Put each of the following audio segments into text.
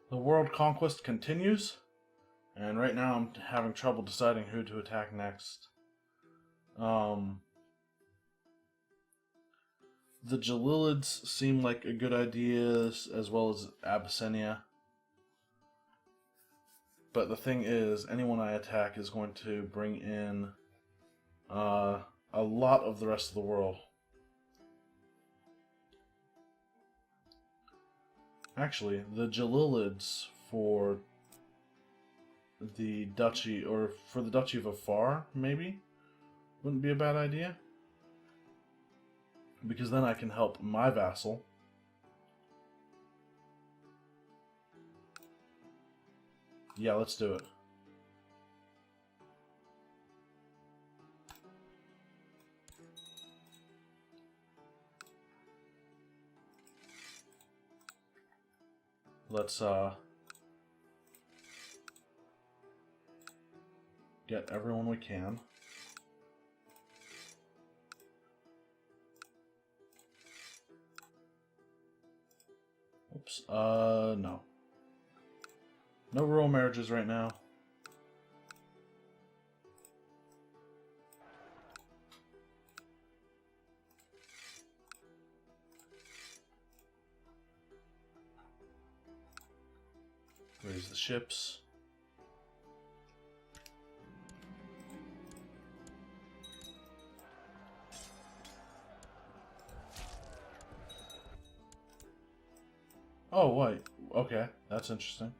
The world conquest continues, and right now I'm having trouble deciding who to attack next. Um, the Jalilids seem like a good idea, as well as Abyssinia. But the thing is, anyone I attack is going to bring in a lot of the rest of the world. Actually, the Jalilids for the duchy, or for the duchy of Afar, maybe, wouldn't be a bad idea. Because then I can help my vassal. Yeah, let's do it. Let's get everyone we can. Oops, no. No royal marriages right now. Raise the ships. Oh, wait. Okay, that's interesting.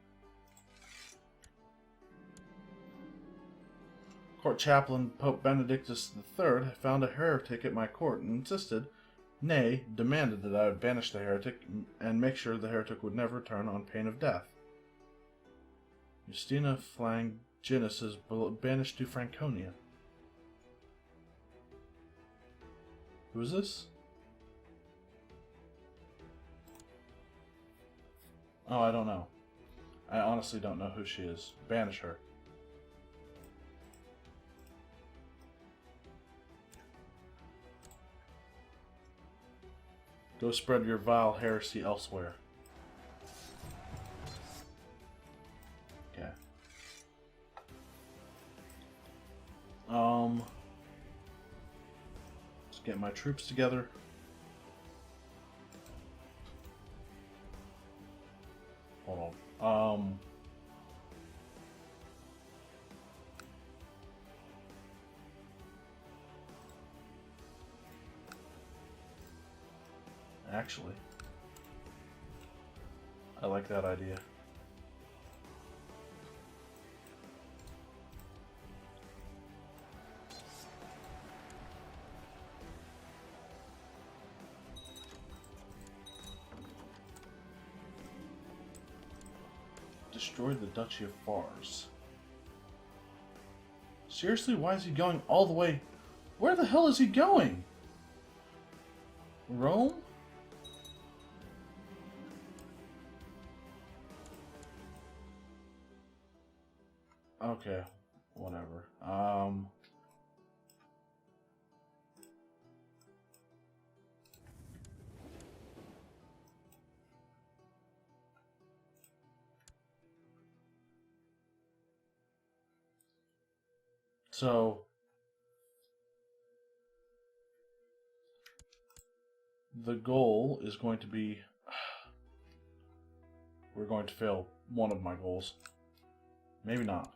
Court chaplain Pope Benedictus III found a heretic at my court and insisted, nay, demanded that I would banish the heretic and make sure the heretic would never return on pain of death. Justina Flanginus is banished to Franconia. Who is this? Oh, I don't know. I honestly don't know who she is. Banish her. Go spread your vile heresy elsewhere. Okay. Let's get my troops together. Hold on. Actually, I like that idea. Destroy the Duchy of Fars. Seriously, why is he going all the way? Where the hell is he going? Rome? Okay, whatever. So the goal is going to be, we're going to fail one of my goals. Maybe not.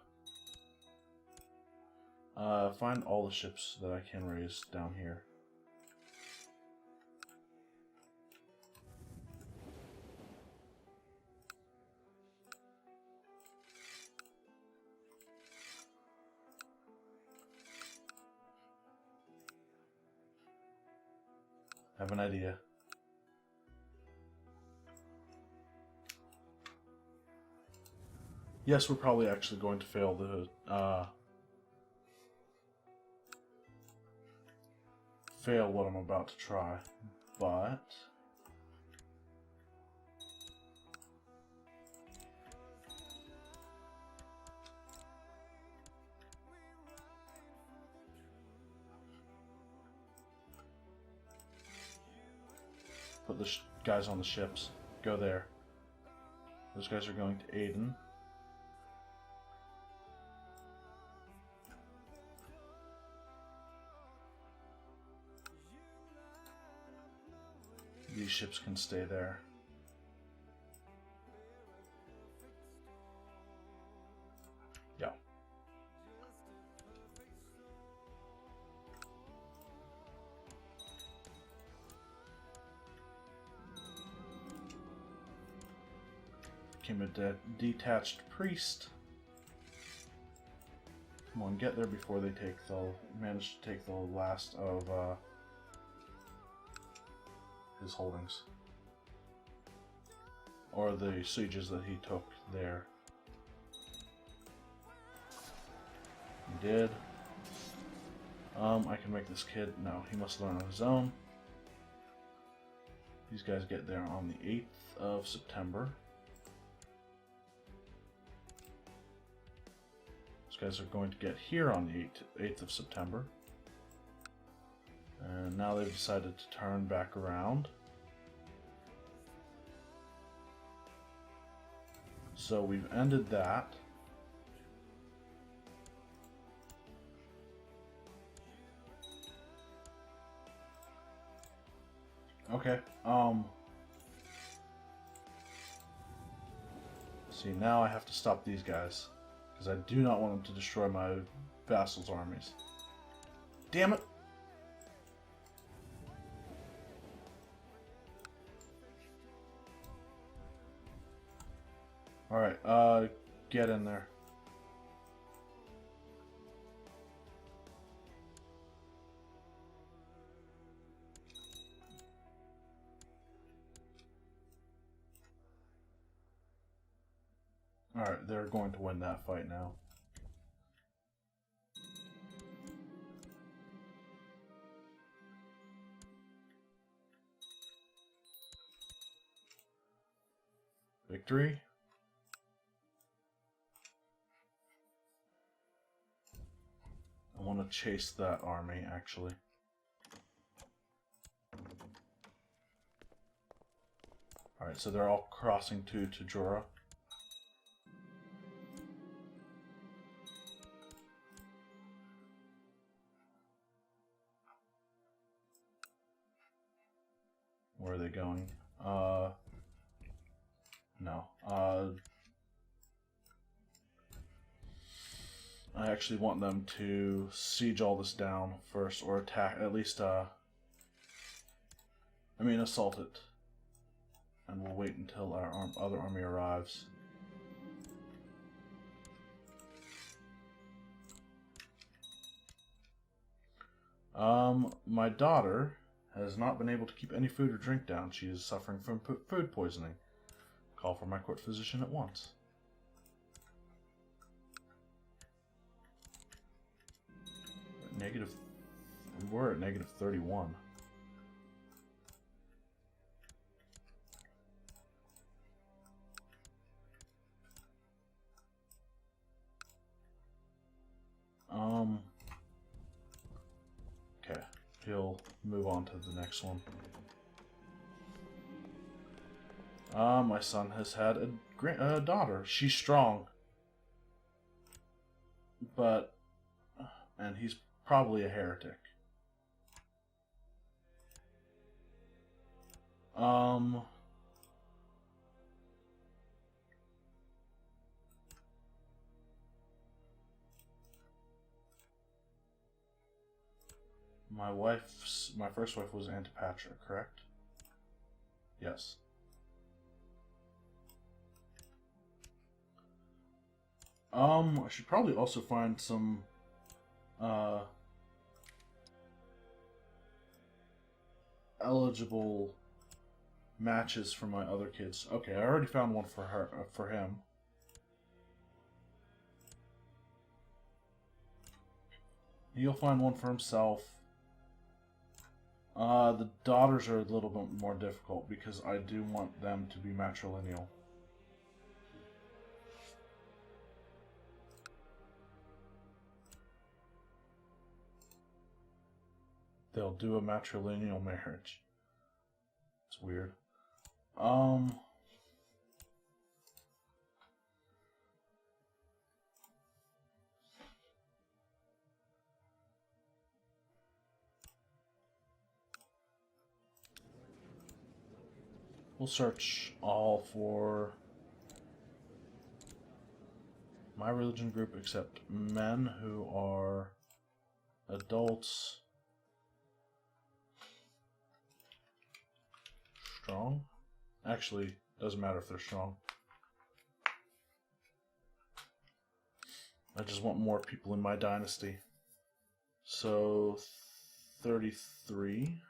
Find all the ships that I can raise down here. I have an idea. Yes, we're probably actually going to fail the fail what I'm about to try, but put the guys on the ships. Go there. Those guys are going to Aden. These ships can stay there. Yeah. Became a detached priest. Come on, get there before they manage to take the last of his holdings. Or the sieges that he took there. He did. I can make this kid... No, he must learn on his own. These guys get there on the 8th of September. These guys are going to get here on the 8th of September. And now they've decided to turn back around. So we've ended that. Okay, see, now I have to stop these guys, because I do not want them to destroy my vassals' armies. Damn it! Alright, get in there. Alright, they're going to win that fight now. Victory. I want to chase that army, actually. Alright, so they're all crossing to Tajora. Where are they going? No. I actually want them to siege all this down first, or attack, at least, assault it. And we'll wait until our other army arrives. My daughter has not been able to keep any food or drink down. She is suffering from food poisoning. Call for my court physician at once. We're at negative 31. Okay, he'll move on to the next one. My son has had a daughter. She's strong. And he's probably a heretic. My first wife was Antipatra, correct? Yes. I should probably also find some, eligible matches for my other kids. Okay, I already found one for him. He'll find one for himself. The daughters are a little bit more difficult because I do want them to be matrilineal. They'll do a matrilineal marriage. It's weird. We'll search all for my religion group except men who are adults, strong. Actually, doesn't matter if they're strong. I just want more people in my dynasty. So 33.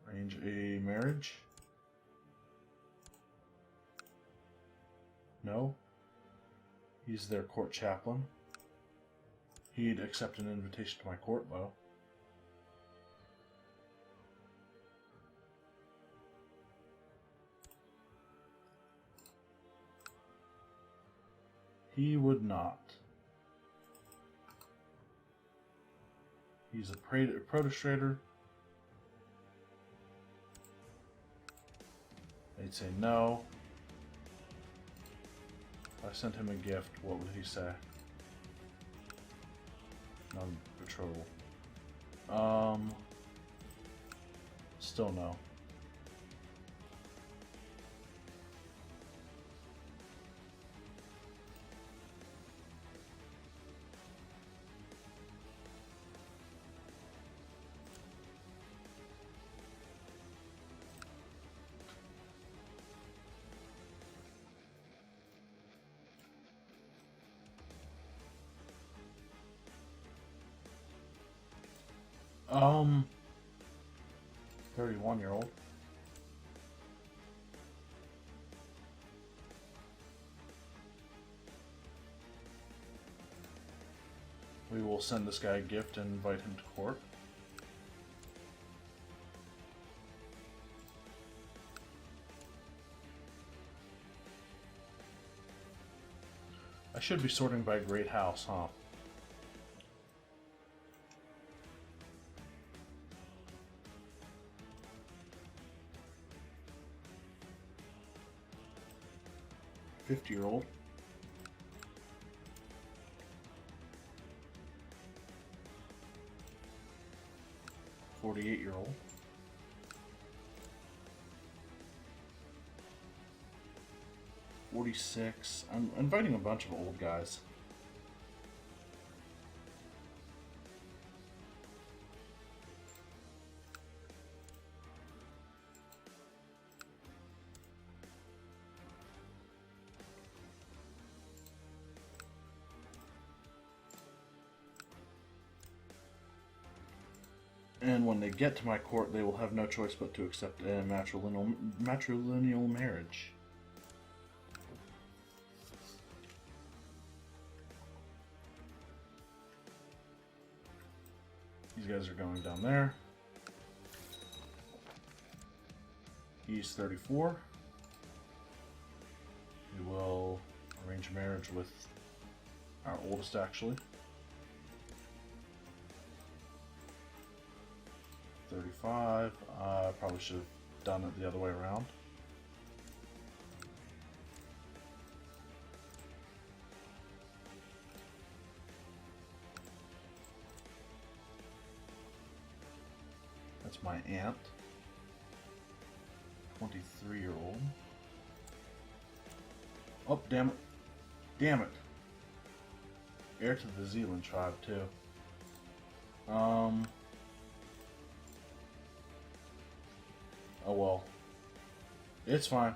Arrange a marriage. No. He's their court chaplain. He'd accept an invitation to my court, though. He would not. He's a protostrator. They'd say no. If I sent him a gift, what would he say? Non-betrothal. Still no. Um, 31-year-old. We will send this guy a gift and invite him to court. I should be sorting by great house, huh? $50-year-old. $48-year-old. $46. I'm inviting a bunch of old guys. And when they get to my court, they will have no choice but to accept a matrilineal marriage. These guys are going down there. He's 34. We will arrange a marriage with our oldest, actually. 35. I probably should have done it the other way around. That's my aunt. 23-year-old. Oh, damn it. Damn it. Heir to the Zealand tribe, too. Oh well. It's fine.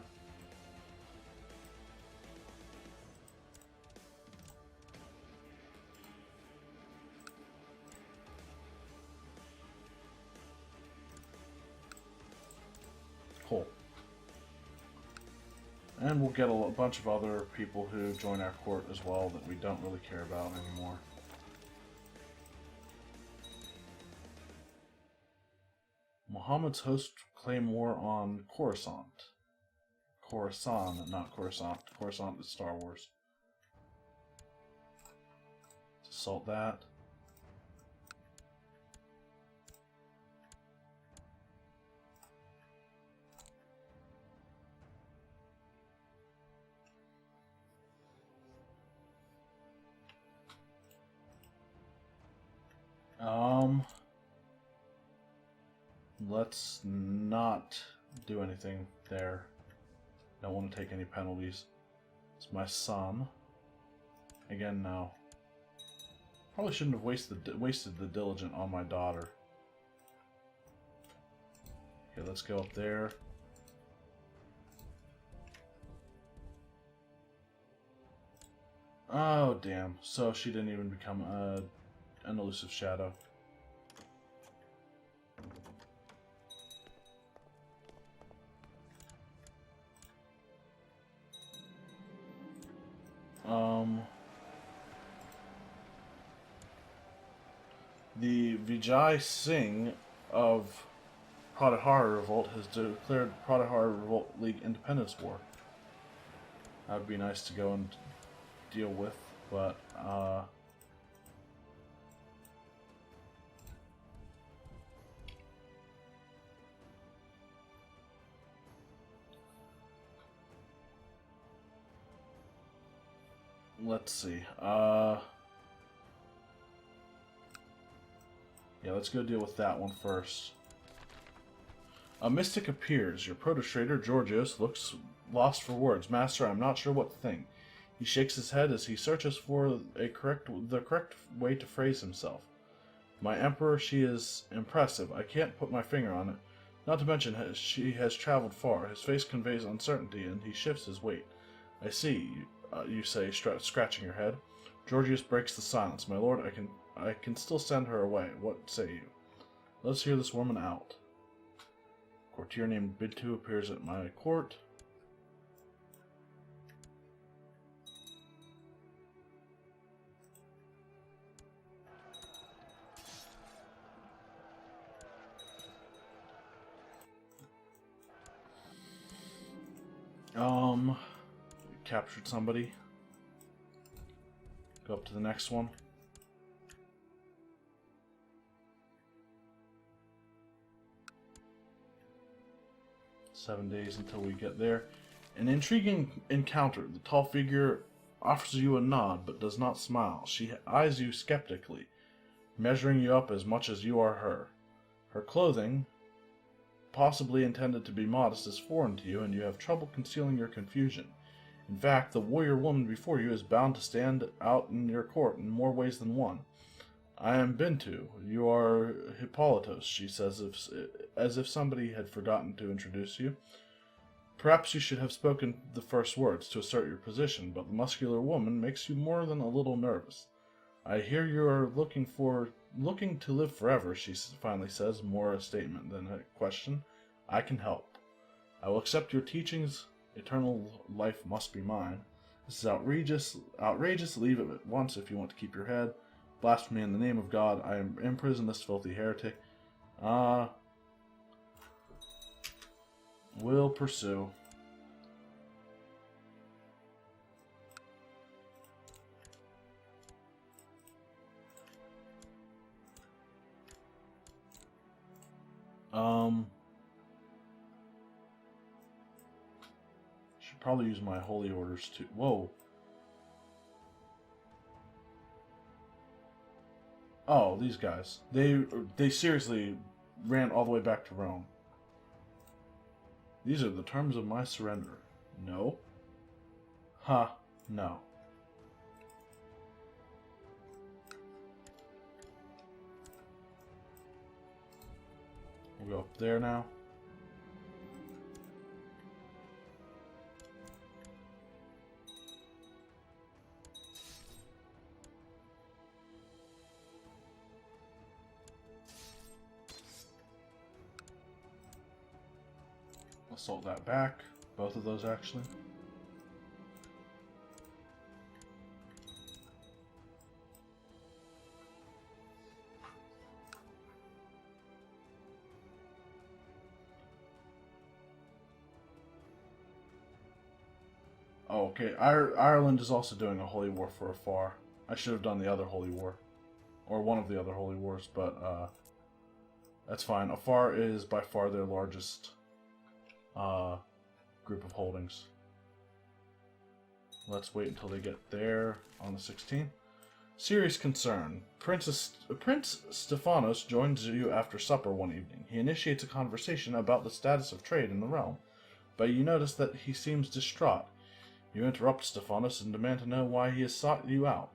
Cool. And we'll get a bunch of other people who join our court as well that we don't really care about anymore. Muhammad's hosts claim war on Coruscant. Coruscant, not Coruscant. Coruscant is Star Wars. Let's assault that. let's not do anything there. Don't want to take any penalties. It's my son. Again, no. Probably shouldn't have wasted the diligent on my daughter. Okay, let's go up there. Oh, damn. So she didn't even become an elusive shadow. The Vijay Singh of Pratihara Revolt has declared Pratihara Revolt League Independence War. That would be nice to go and deal with, but let's see. Yeah, let's go deal with that one first. A mystic appears. Your proto-trader, Georgios, looks lost for words. Master, I'm not sure what to think. He shakes his head as he searches for the correct way to phrase himself. My emperor, she is impressive. I can't put my finger on it. Not to mention, she has traveled far. His face conveys uncertainty, and he shifts his weight. I see, you say, scratching your head. Georgios breaks the silence. My lord, I can still send her away. What say you? Let's hear this woman out. A courtier named Bintu appears at my court. Captured somebody. Go up to the next one. "7 days until we get there. An intriguing encounter. The tall figure offers you a nod, but does not smile. She eyes you skeptically, measuring you up as much as you are her. Her clothing, possibly intended to be modest, is foreign to you, and you have trouble concealing your confusion. In fact, the warrior woman before you is bound to stand out in your court in more ways than one. I am Bintu. You are Hippolytos, she says, as if somebody had forgotten to introduce you. Perhaps you should have spoken the first words to assert your position, but the muscular woman makes you more than a little nervous. I hear you are looking to live forever, she finally says, more a statement than a question. I can help. I will accept your teachings. Eternal life must be mine. This is outrageous. Leave it at once if you want to keep your head. Blasphemy in the name of God. I am imprison this filthy heretic. Will pursue. Should probably use my holy orders too. Whoa. Oh, these guys. They seriously ran all the way back to Rome. These are the terms of my surrender. No. Ha. No. We'll go up there now. Assault that back. Both of those, actually. Oh, okay. Ireland is also doing a holy war for Afar. I should have done the other holy war. Or one of the other holy wars, but that's fine. Afar is by far their largest group of holdings. Let's wait until they get there on the 16th. Serious concern. Prince Stephanos joins you after supper one evening. He initiates a conversation about the status of trade in the realm, but you notice that he seems distraught. You interrupt Stephanos and demand to know why he has sought you out.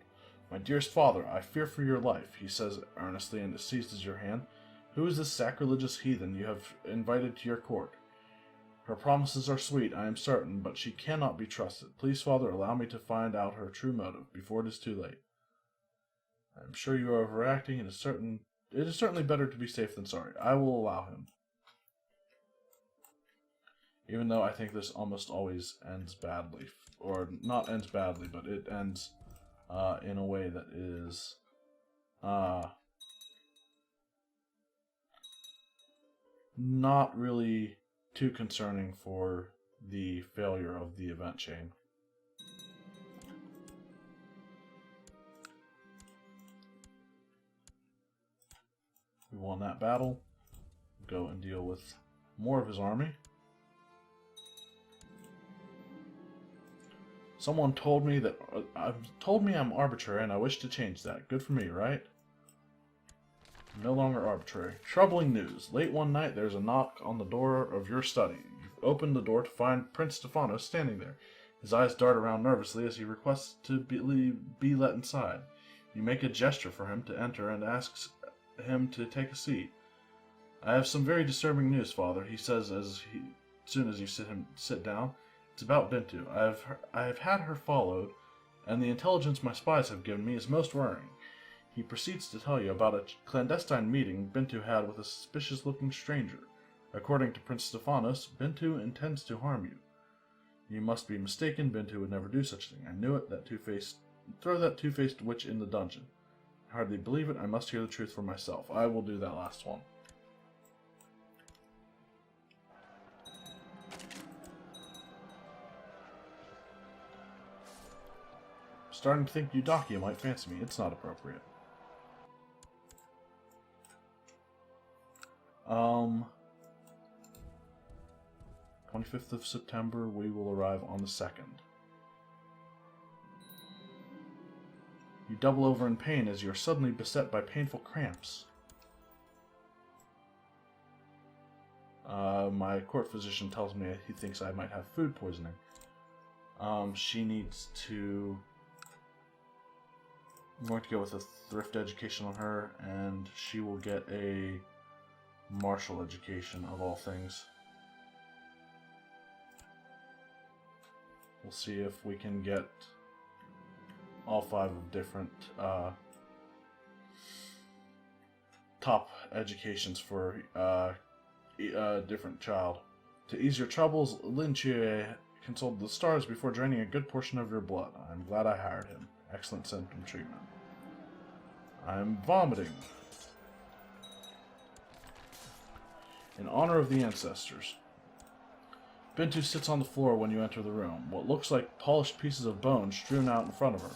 My dearest father, I fear for your life, he says earnestly and seizes your hand. Who is this sacrilegious heathen you have invited to your court? Her promises are sweet, I am certain, but she cannot be trusted. Please, father, allow me to find out her true motive before it is too late. I am sure you are overreacting. It is certainly better to be safe than sorry. I will allow him. Even though I think this almost always ends badly. Or not ends badly, but it ends in a way that is not really too concerning for the failure of the event chain. We won that battle. Go and deal with more of his army. Someone told me that I'm arbitrary, and I wish to change that. Good for me, right? I'm no longer arbitrary. Troubling news. Late one night, there's a knock on the door of your study. You open the door to find Prince Stephanos standing there. His eyes dart around nervously as he requests to be let inside. You make a gesture for him to enter and asks him to take a seat. I have some very disturbing news, father, he says as soon as you sit down. It's about Bintu. I have had her followed, and the intelligence my spies have given me is most worrying. He proceeds to tell you about a clandestine meeting Bintu had with a suspicious-looking stranger. According to Prince Stephanos, Bintu intends to harm you. You must be mistaken. Bintu would never do such a thing. I knew it. Throw that two-faced witch in the dungeon. I hardly believe it. I must hear the truth for myself. I will do that last one. Starting to think Eudokia might fancy me. It's not appropriate. 25th of September, we will arrive on the 2nd. You double over in pain as you are suddenly beset by painful cramps. My court physician tells me he thinks I might have food poisoning. She needs to... I'm going to go with a thrift education on her, and she will get a martial education, of all things. We'll see if we can get all 5 of different top educations for a different child. To ease your troubles, Lin Chue consulted the stars before draining a good portion of your blood. I'm glad I hired him. Excellent symptom treatment. I'm vomiting. In honor of the ancestors. Bintu sits on the floor when you enter the room, what looks like polished pieces of bone strewn out in front of her.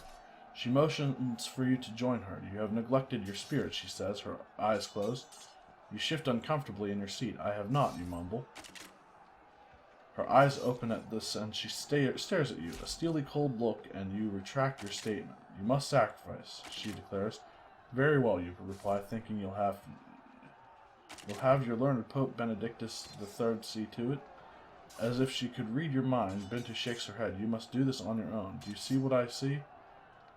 She motions for you to join her. You have neglected your spirit, she says, her eyes closed. You shift uncomfortably in your seat. I have not, you mumble. Her eyes open at this, and she stares at you, a steely cold look, and you retract your statement. You must sacrifice, she declares. Very well, you reply, thinking you'll have your learned Pope Benedictus III see to it. As if she could read your mind, Bintu shakes her head. You must do this on your own. Do you see what I see?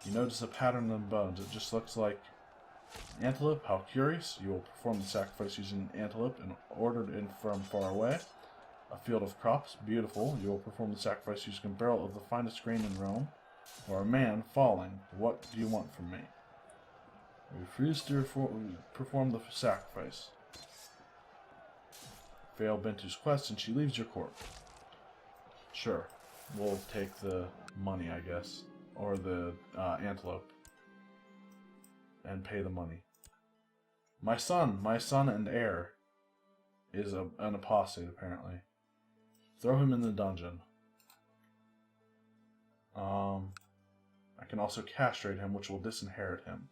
You notice a pattern in the bones. It just looks like antelope. How curious. You will perform the sacrifice using antelope and ordered in from far away. A field of crops. Beautiful. You will perform the sacrifice using a barrel of the finest grain in Rome. Or a man falling. What do you want from me? You refuse to perform the sacrifice. Fail Bintu's quest, and she leaves your court. Sure. We'll take the money, I guess. Or the antelope. And pay the money. My son and heir, is an apostate, apparently. Throw him in the dungeon. I can also castrate him, which will disinherit him.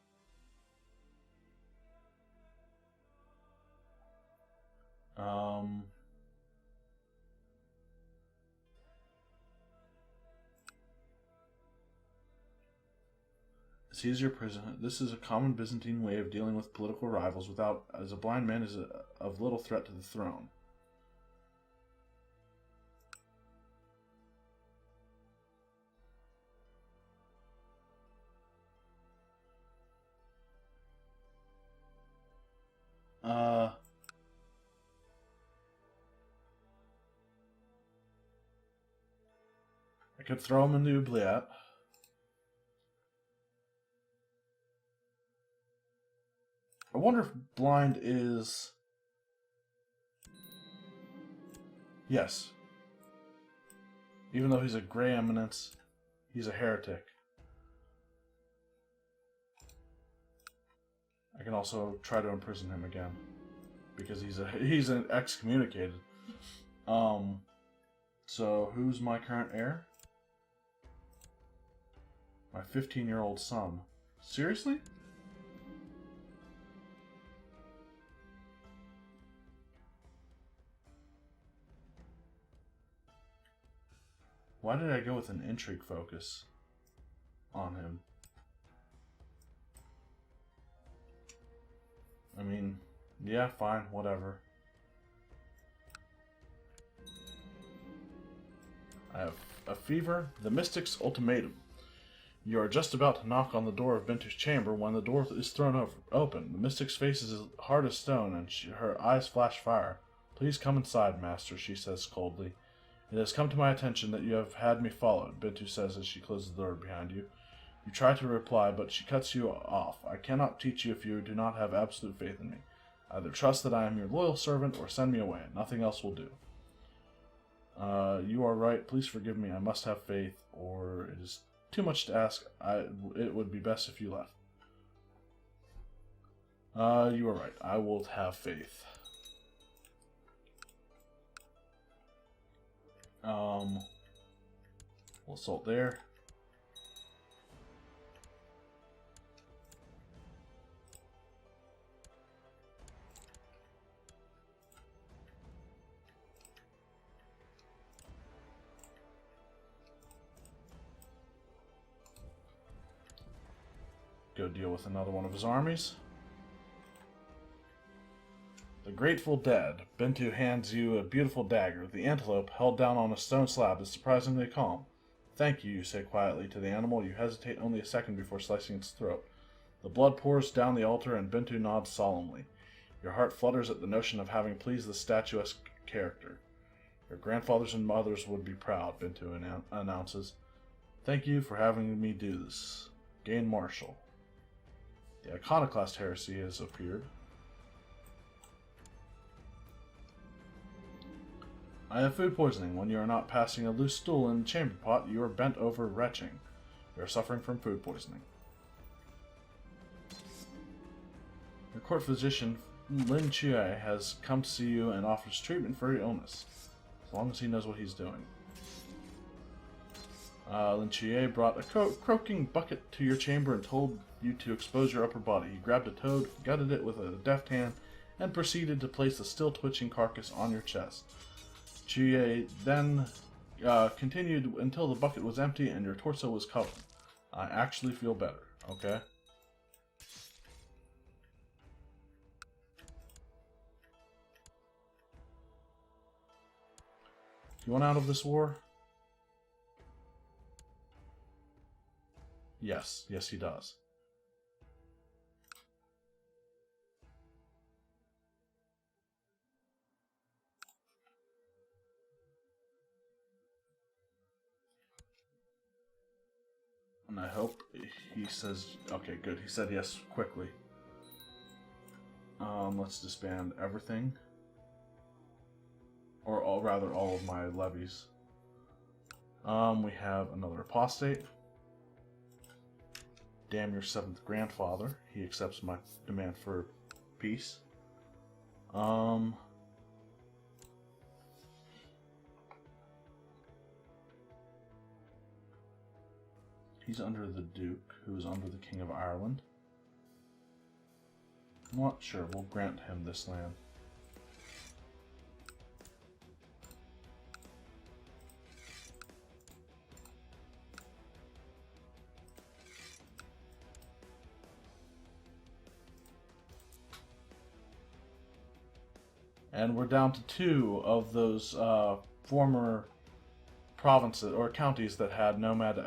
Seize your prisoner. This is a common Byzantine way of dealing with political rivals without, as a blind man is of little threat to the throne. I could throw him in the oubliette. I wonder if blind is... Yes. Even though he's a Grey Eminence, he's a heretic. I can also try to imprison him again, because he's an excommunicated. So who's my current heir? My 15-year-old son. Seriously? Why did I go with an intrigue focus on him? I mean, yeah, fine, whatever. I have a fever. The Mystic's ultimatum. You are just about to knock on the door of Bintu's chamber when the door is thrown open. The Mystic's face is hard as stone, and her eyes flash fire. Please come inside, master, she says coldly. It has come to my attention that you have had me followed, Bintu says as she closes the door behind you. You try to reply, but she cuts you off. I cannot teach you if you do not have absolute faith in me. Either trust that I am your loyal servant, or send me away. Nothing else will do. You are right. Please forgive me. I must have faith, or it is too much to ask. It would be best if you left. You are right. I will have faith. We'll assault there. Go deal with another one of his armies. The Grateful Dead. Bintu hands you a beautiful dagger. The antelope, held down on a stone slab, is surprisingly calm. Thank you, you say quietly to the animal. You hesitate only a second before slicing its throat. The blood pours down the altar, and Bintu nods solemnly. Your heart flutters at the notion of having pleased the statuesque character. Your grandfathers and mothers would be proud, Bintu announces. Thank you for having me do this. Gain Marshal. The Iconoclast heresy has appeared. I have food poisoning. When you are not passing a loose stool in the chamber pot, you are bent over retching. You are suffering from food poisoning. Your court physician, Lin Chue, has come to see you and offers treatment for your illness, as long as he knows what he's doing. Lin Chue brought a croaking bucket to your chamber and told you to expose your upper body. He grabbed a toad, gutted it with a deft hand, and proceeded to place the still twitching carcass on your chest. Chue then continued until the bucket was empty and your torso was covered. I actually feel better, okay? You want out of this war? Yes, yes he does. And I hope he says, okay, good. He said yes quickly. Let's disband everything. Or rather, all of my levies. We have another apostate. Damn your seventh grandfather. He accepts my demand for peace. He's under the Duke, who is under the King of Ireland. I'm not sure. We'll grant him this land. And we're down to 2 of those former provinces or counties that had nomad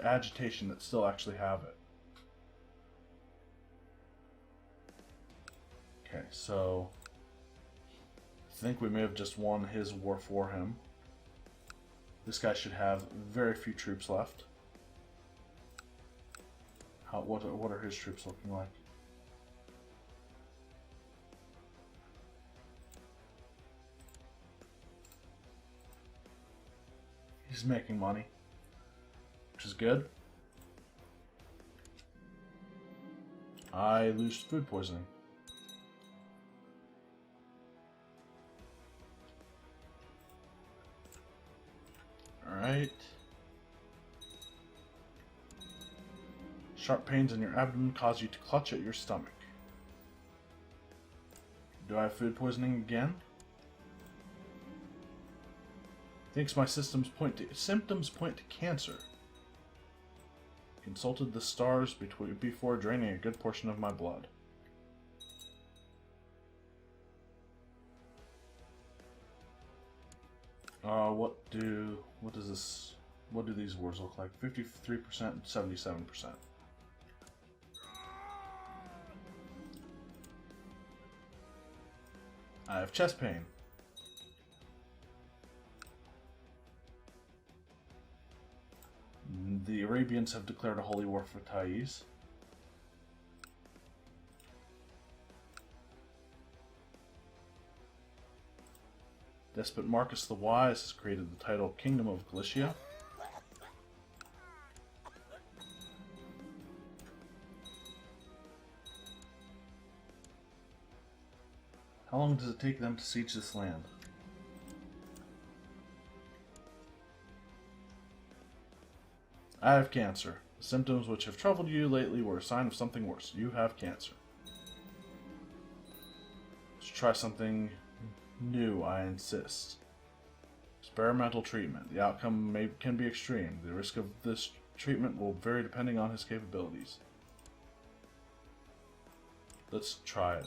agitation that still actually have it. Okay, so I think we may have just won his war for him. This guy should have very few troops left. What are his troops looking like? He's making money, which is good. I lose food poisoning. Alright. Sharp pains in your abdomen cause you to clutch at your stomach. Do I have food poisoning again? Thinks my symptoms point to cancer. Consulted the stars before draining a good portion of my blood. What do these wars look like? 53% and 77%. I have chest pain. The Arabians have declared a holy war for Thais. Despot Marcus the Wise has created the title Kingdom of Galicia. How long does it take them to siege this land? I have cancer. The symptoms which have troubled you lately were a sign of something worse. You have cancer. Let's try something new, I insist. Experimental treatment. The outcome can be extreme. The risk of this treatment will vary depending on his capabilities. Let's try it.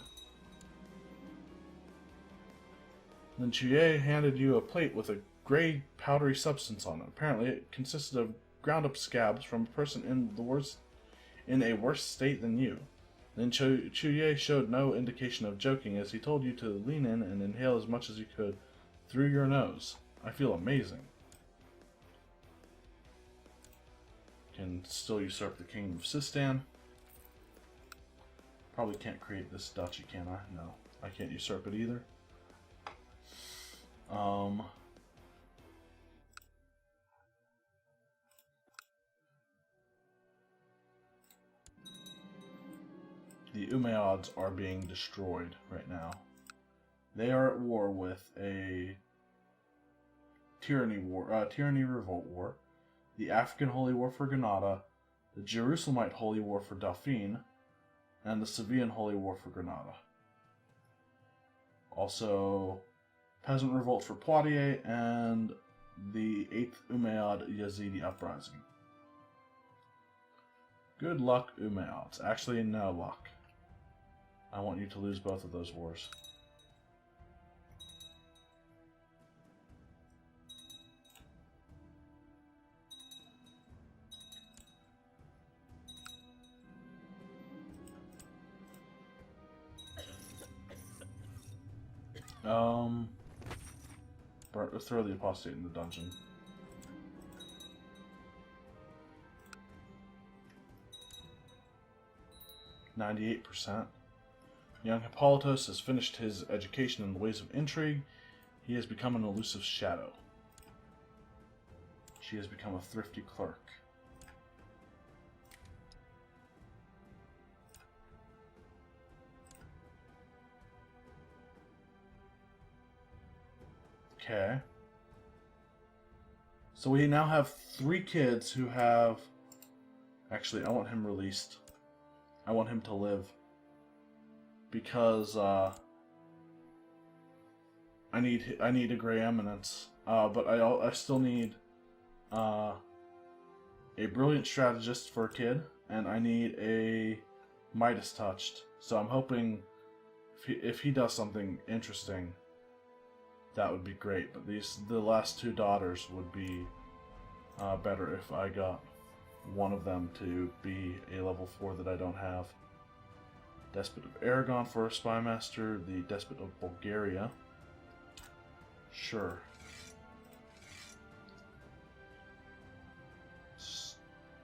Then Chuye handed you a plate with a gray, powdery substance on it. Apparently, it consisted of ground-up scabs from a person in a worse state than you. Then Chuye showed no indication of joking as he told you to lean in and inhale as much as you could through your nose. I feel amazing. Can still usurp the Kingdom of Sistan. Probably can't create this duchy, can I? No, I can't usurp it either. The Umayyads are being destroyed right now. They are at war with a tyranny revolt war, the African Holy War for Granada, the Jerusalemite Holy War for Dauphine, and the Sevillan Holy War for Granada. Also, Peasant Revolt for Poitiers and the 8th Umayyad Yazidi Uprising. Good luck, Umayyads. Actually, no luck. I want you to lose both of those wars. Throw the apostate in the dungeon. %. Young Hippolytos has finished his education in the ways of intrigue. He has become an elusive shadow. She has become a thrifty clerk. Okay. So we now have 3 kids who have... Actually, I want him released. I want him to live. Because, I need a Grey Eminence. But I still need, a Brilliant Strategist for a kid. And I need a Midas Touched. So I'm hoping If he does something interesting, that would be great. But the last two daughters would be better if I got one of them to be a level 4 that I don't have. Despot of Aragon for a spy master. The Despot of Bulgaria. Sure.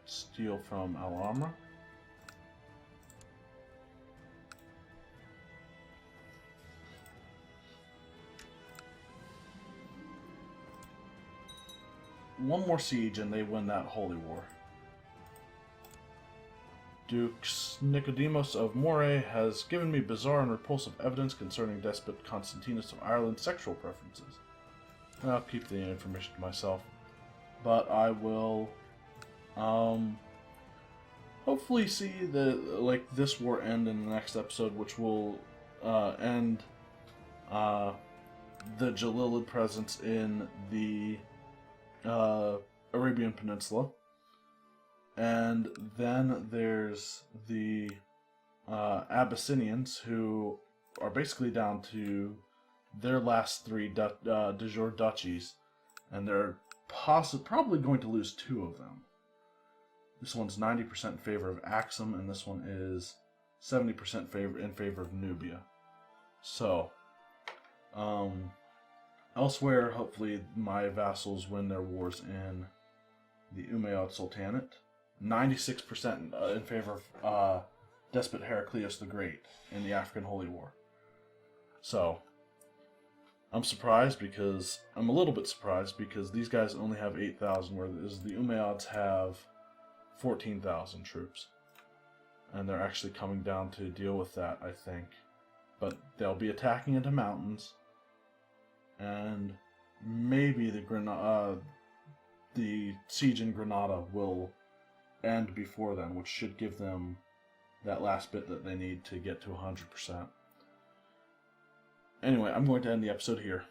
Steal from Al-Amra. One more siege and they win that holy war. Dukes Nicodemus of Moray has given me bizarre and repulsive evidence concerning Despot Constantinus of Ireland's sexual preferences. I'll keep the information to myself, but I will hopefully see this war end in the next episode, which will end the Jalilid presence in the Arabian Peninsula. And then there's the Abyssinians, who are basically down to their last 3 de jure duchies, and they're probably going to lose 2 of them. This one's 90% in favor of Axum, and this one is 70% in favor of Nubia. So, elsewhere, hopefully my vassals win their wars in the Umayyad Sultanate. 96% in favor of Despot Heraclius the Great in the African Holy War. So, I'm a little bit surprised because these guys only have 8,000, whereas the Umayyads have 14,000 troops. And they're actually coming down to deal with that, I think. But they'll be attacking into mountains, and maybe the siege in Granada will end before then, which should give them that last bit that they need to get to 100%. Anyway, I'm going to end the episode here.